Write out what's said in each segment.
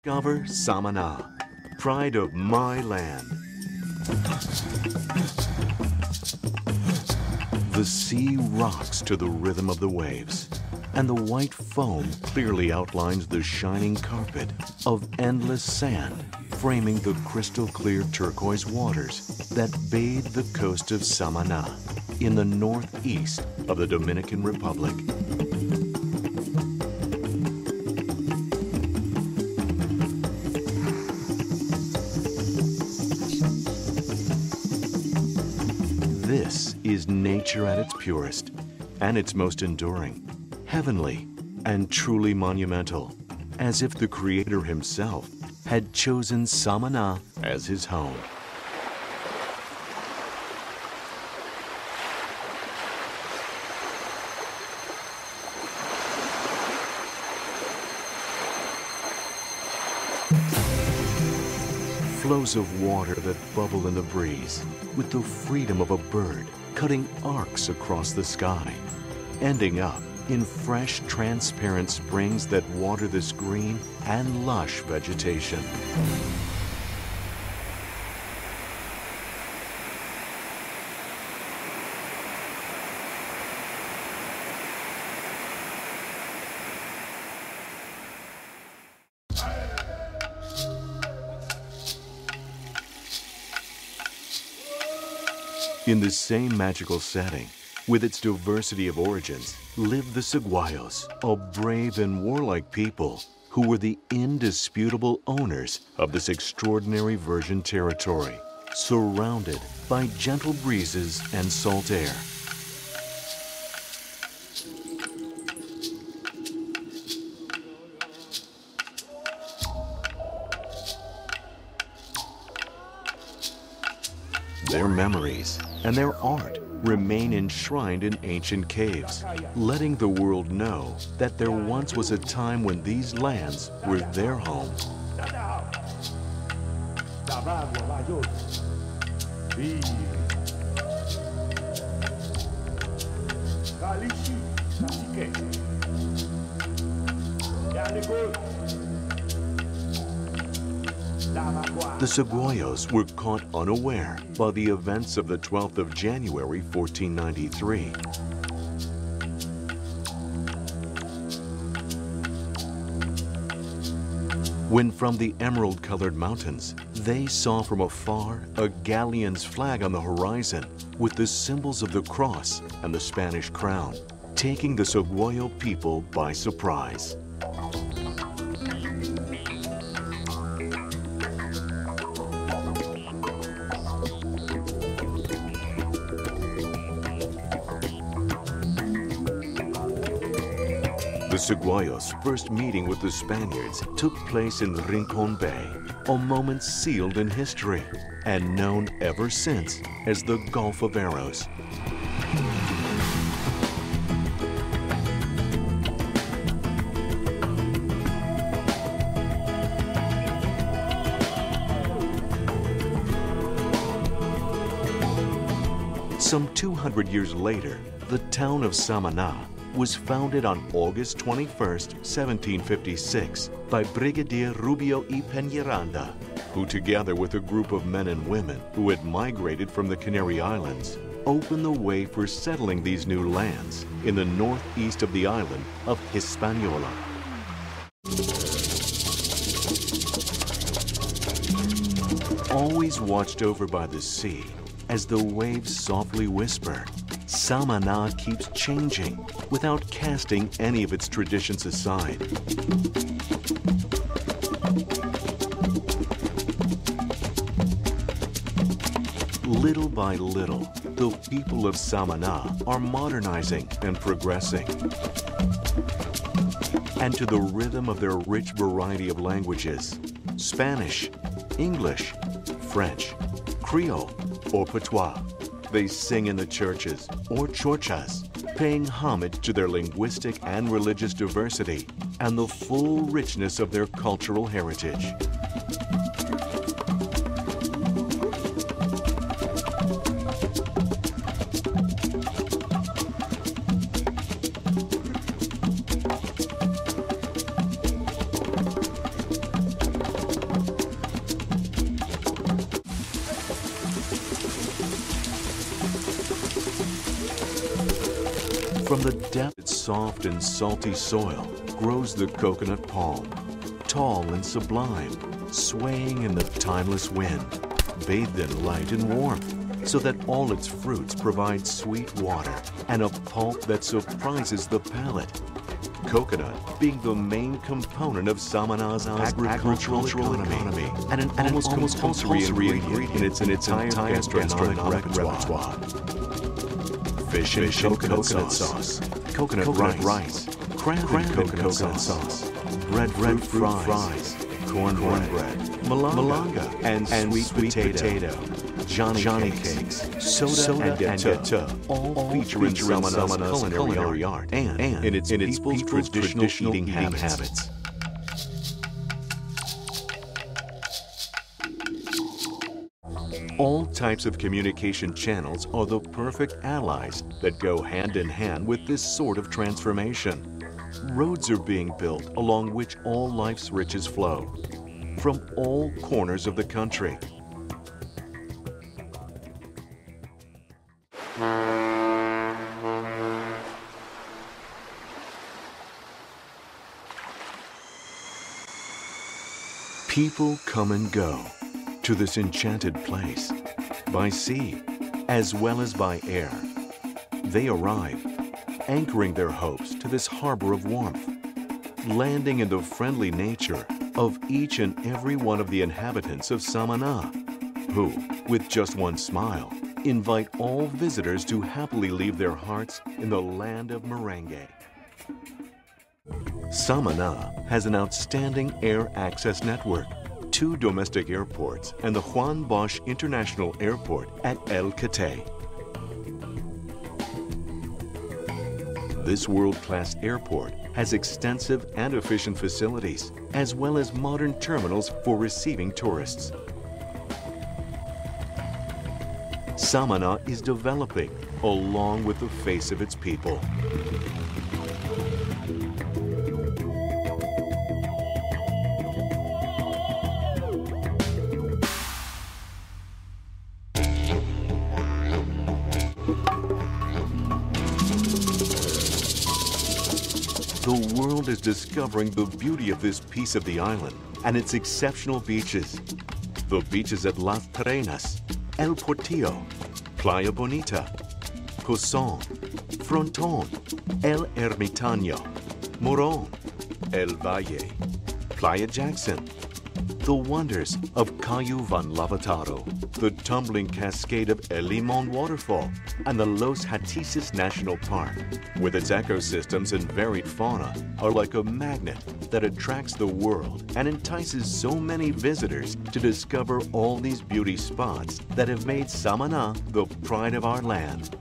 Discover Samana, pride of my land. The sea rocks to the rhythm of the waves, and the white foam clearly outlines the shining carpet of endless sand, framing the crystal-clear turquoise waters that bathe the coast of Samana in the northeast of the Dominican Republic. This is nature at its purest and its most enduring, heavenly and truly monumental, as if the Creator himself had chosen Samana as his home. Flows of water that bubble in the breeze with the freedom of a bird cutting arcs across the sky, ending up in fresh, transparent springs that water this green and lush vegetation. In the same magical setting, with its diversity of origins, lived the Saguayos, a brave and warlike people who were the indisputable owners of this extraordinary virgin territory, surrounded by gentle breezes and salt air. Their memories and their art remain enshrined in ancient caves, letting the world know that there once was a time when these lands were their home. The Saguayos were caught unaware by the events of the 12th of January, 1493. When from the emerald-colored mountains, they saw from afar a galleon's flag on the horizon with the symbols of the cross and the Spanish crown, taking the Saguayo people by surprise. The Saguayos' first meeting with the Spaniards took place in Rincon Bay, a moment sealed in history and known ever since as the Gulf of Arrows. Some 200 years later, the town of Samana was founded on August 21, 1756, by Brigadier Rubio y Peñaranda, who together with a group of men and women who had migrated from the Canary Islands, opened the way for settling these new lands in the northeast of the island of Hispaniola. Always watched over by the sea, as the waves softly whisper, Samana keeps changing without casting any of its traditions aside. Little by little, the people of Samana are modernizing and progressing. And to the rhythm of their rich variety of languages, Spanish, English, French, Creole, or Patois, they sing in the churches or chorchas, paying homage to their linguistic and religious diversity and the full richness of their cultural heritage. From the depth of soft and salty soil grows the coconut palm, tall and sublime, swaying in the timeless wind, bathed in light and warmth, so that all its fruits provide sweet water and a pulp that surprises the palate. Coconut being the main component of Samana's agricultural economy and an almost compulsory ingredient in its entire gastronomic repertoire. Fish and coconut sauce, coconut rice, crab and coconut sauce, breadfruit fries, cornbread, malanga, and sweet potato, Johnny cakes, soda and gâteaux, all feature in Samana's culinary art and in its people's traditional eating habits. All types of communication channels are the perfect allies that go hand in hand with this sort of transformation. Roads are being built along which all life's riches flow, from all corners of the country. People come and go to this enchanted place by sea as well as by air. They arrive, anchoring their hopes to this harbor of warmth, landing in the friendly nature of each and every one of the inhabitants of Samana, who, with just one smile, invite all visitors to happily leave their hearts in the land of merengue. Samana has an outstanding air access network, 2 domestic airports, and the Juan Bosch International Airport at El Catay. This world-class airport has extensive and efficient facilities, as well as modern terminals for receiving tourists. Samana is developing along with the face of its people. The world is discovering the beauty of this piece of the island and its exceptional beaches. The beaches at Las Terrenas, El Portillo, Playa Bonita, Coson, Fronton, El Ermitaño, Morón, El Valle, Playa Jackson, the wonders of Cayo Van Lavataro, the tumbling cascade of El Limón waterfall, and the Los Hatices National Park, with its ecosystems and varied fauna, are like a magnet that attracts the world and entices so many visitors to discover all these beauty spots that have made Samana the pride of our land.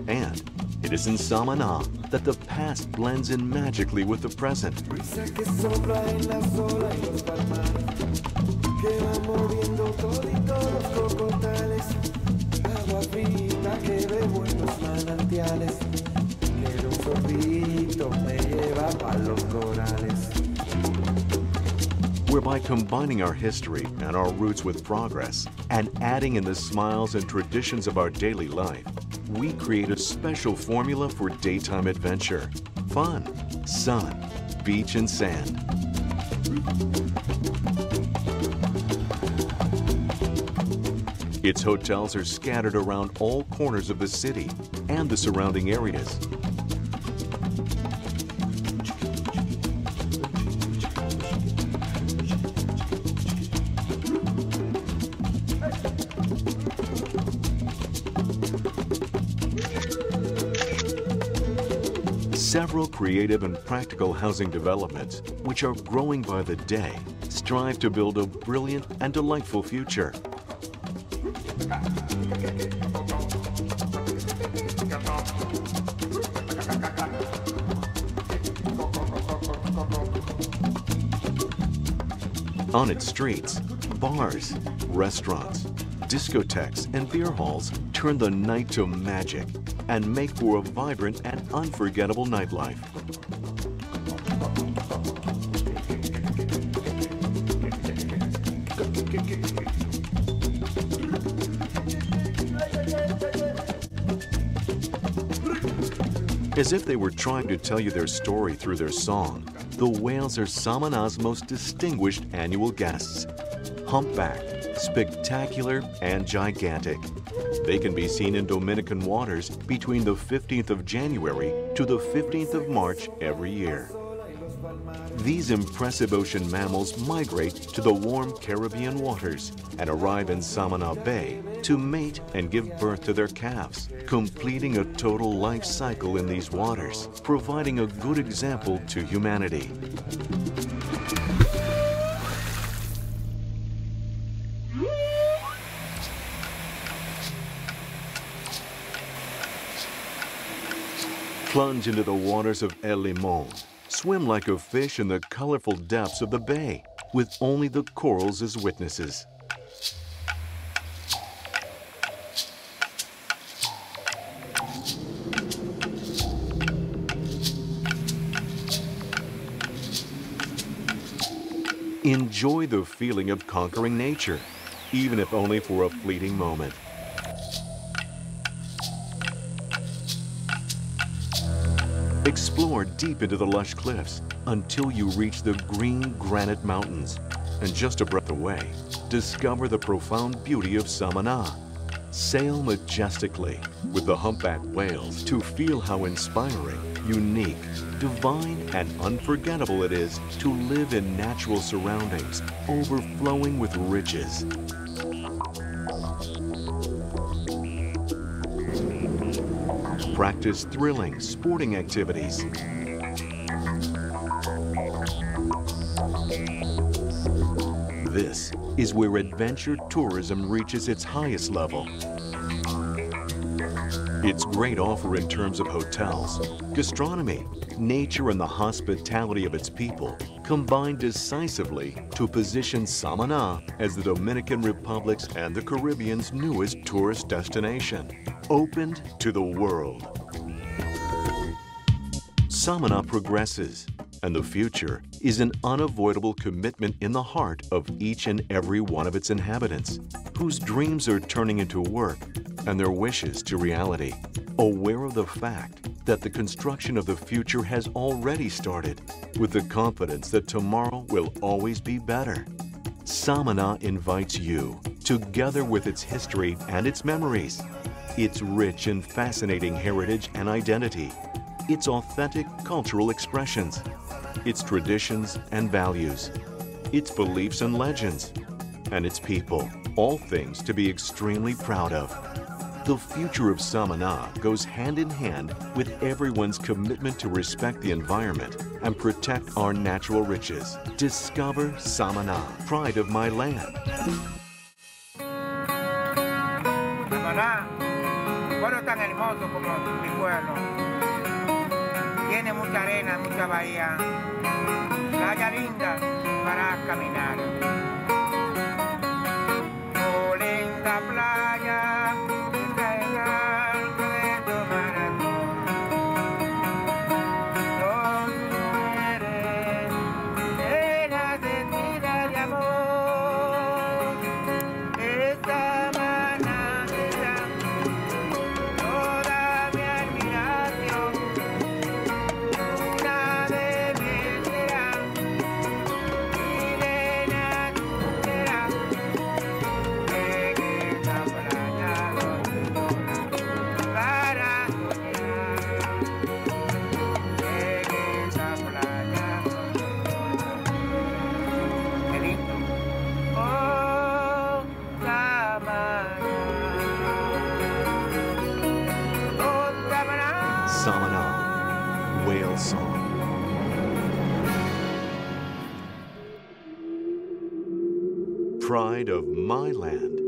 And it is in Samana that the past blends in magically with the present. Whereby combining our history and our roots with progress and adding in the smiles and traditions of our daily life, we create a special formula for daytime adventure, fun, sun, beach, and sand. Its hotels are scattered around all corners of the city and the surrounding areas. Several creative and practical housing developments, which are growing by the day, strive to build a brilliant and delightful future. On its streets, bars, restaurants, discotheques, and beer halls turn the night to magic and make for a vibrant and unforgettable nightlife. As if they were trying to tell you their story through their song, the whales are Samana's most distinguished annual guests. Humpbacked, spectacular, and gigantic. They can be seen in Dominican waters between the 15th of January to the 15th of March every year. These impressive ocean mammals migrate to the warm Caribbean waters and arrive in Samana Bay to mate and give birth to their calves, completing a total life cycle in these waters, providing a good example to humanity. Plunge into the waters of El Limon. Swim like a fish in the colorful depths of the bay, with only the corals as witnesses. Enjoy the feeling of conquering nature, even if only for a fleeting moment. Explore deep into the lush cliffs until you reach the green granite mountains. And just a breath away, discover the profound beauty of Samana. Sail majestically with the humpback whales to feel how inspiring, unique, divine, and unforgettable it is to live in natural surroundings, overflowing with riches. Practice thrilling sporting activities. This is where adventure tourism reaches its highest level. Its great offer in terms of hotels, gastronomy, nature, and the hospitality of its people combine decisively to position Samana as the Dominican Republic's and the Caribbean's newest tourist destination, opened to the world. Samana progresses, and the future is an unavoidable commitment in the heart of each and every one of its inhabitants, whose dreams are turning into work and their wishes to reality, aware of the fact that the construction of the future has already started, with the confidence that tomorrow will always be better. Samana invites you, together with its history and its memories, its rich and fascinating heritage and identity, its authentic cultural expressions, its traditions and values, its beliefs and legends, and its people, all things to be extremely proud of. The future of Samana goes hand in hand with everyone's commitment to respect the environment and protect our natural riches. Discover Samana, pride of my land. Samana, pueblo tan hermoso como mi pueblo. Tiene mucha arena, mucha bahía, playa linda para caminar. Oh, linda playa. Samana, whale song. Pride of my land.